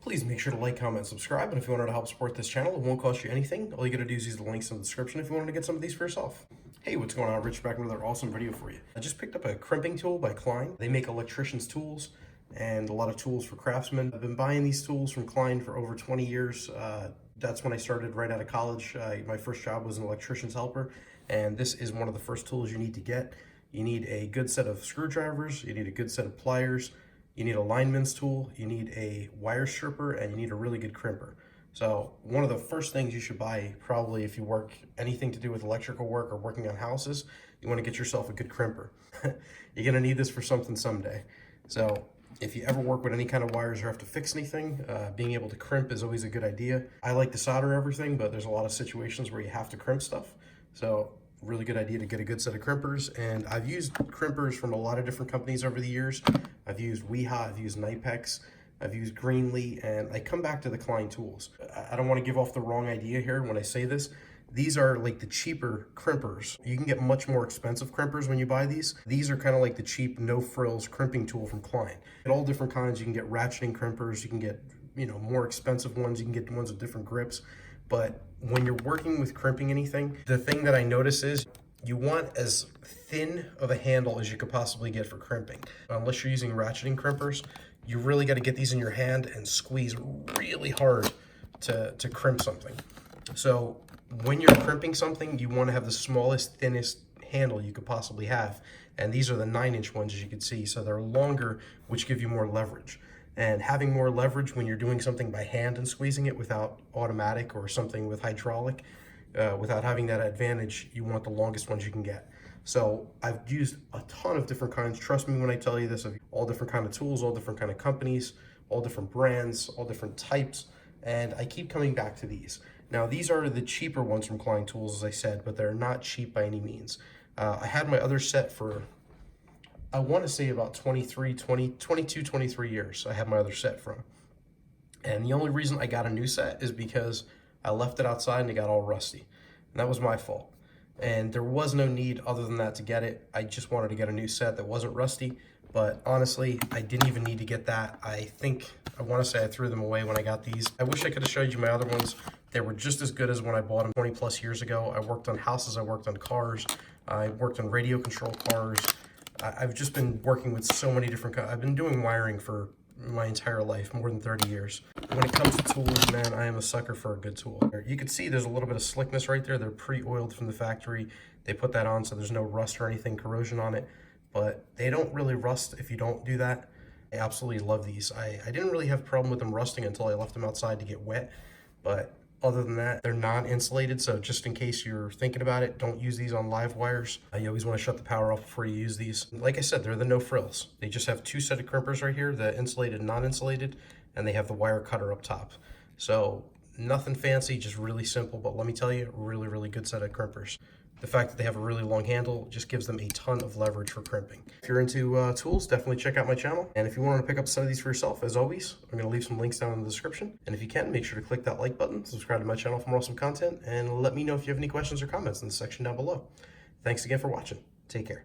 Please make sure to like, comment, subscribe, and if you wanted to help support this channel, it won't cost you anything. All you gotta do is use the links in the description if you wanted to get some of these for yourself. Hey, what's going on? Rich back with another awesome video for you. I just picked up a crimping tool by Klein. They make electricians' tools and a lot of tools for craftsmen. I've been buying these tools from Klein for over 20 years. That's when I started right out of college. My first job was an electrician's helper, and this is one of the first tools you need to get. You need a good set of screwdrivers, you need a good set of pliers, you need a lineman's tool, you need a wire stripper, and you need a really good crimper. So one of the first things you should buy, probably if you work anything to do with electrical work or working on houses, you want to get yourself a good crimper. You're going to need this for something someday. So if you ever work with any kind of wires or have to fix anything, being able to crimp is always a good idea. I like to solder everything, but there's a lot of situations where you have to crimp stuff. So really good idea to get a good set of crimpers. And I've used crimpers from a lot of different companies over the years. I've used Weha, I've used Nipex, I've used Greenlee, and I come back to the Klein tools. I don't want to give off the wrong idea here when I say this. These are like the cheaper crimpers. You can get much more expensive crimpers when you buy these. These are kind of like the cheap no frills crimping tool from Klein. Get all different kinds. You can get ratcheting crimpers, you can get, more expensive ones, you can get ones with different grips. But when you're working with crimping anything, the thing that I notice is you want as thin of a handle as you could possibly get for crimping. Unless you're using ratcheting crimpers, you really got to get these in your hand and squeeze really hard to crimp something. So when you're crimping something, you want to have the smallest, thinnest handle you could possibly have. And these are the 9-inch ones, as you can see. So they're longer, which give you more leverage. And having more leverage when you're doing something by hand and squeezing it without automatic or something with hydraulic, without having that advantage, you want the longest ones you can get. So I've used a ton of different kinds. Trust me when I tell you this, of all different kind of tools, all different kind of companies, all different brands, all different types. And I keep coming back to these. Now, these are the cheaper ones from Klein Tools, as I said, but they're not cheap by any means. I had my other set for, I want to say about 22, 23 years. I had my other set from. And the only reason I got a new set is because I left it outside and it got all rusty. And that was my fault. And there was no need other than that to get it. I just wanted to get a new set that wasn't rusty. But honestly, I didn't even need to get that. I want to say I threw them away when I got these. I wish I could have showed you my other ones. They were just as good as when I bought them 20 plus years ago. I worked on houses, I worked on cars, I worked on radio control cars. I've just been working with so many different I've been doing wiring for my entire life, more than 30 years. When it comes to tools, man, I am a sucker for a good tool. You can see there's a little bit of slickness right there. They're pre-oiled from the factory. They put that on so there's no rust or anything, corrosion on it, but they don't really rust if you don't do that. I absolutely love these. I didn't really have a problem with them rusting until I left them outside to get wet, but other than that, they're non-insulated, so just in case you're thinking about it, don't use these on live wires. You always want to shut the power off before you use these. Like I said, they're the no frills. They just have two set of crimpers right here, the insulated and non-insulated, and they have the wire cutter up top. So nothing fancy, just really simple, but let me tell you, really, really good set of crimpers. The fact that they have a really long handle just gives them a ton of leverage for crimping. If you're into tools, definitely check out my channel. And if you want to pick up some of these for yourself, as always, I'm going to leave some links down in the description. And if you can, make sure to click that like button, subscribe to my channel for more awesome content, and let me know if you have any questions or comments in the section down below. Thanks again for watching. Take care.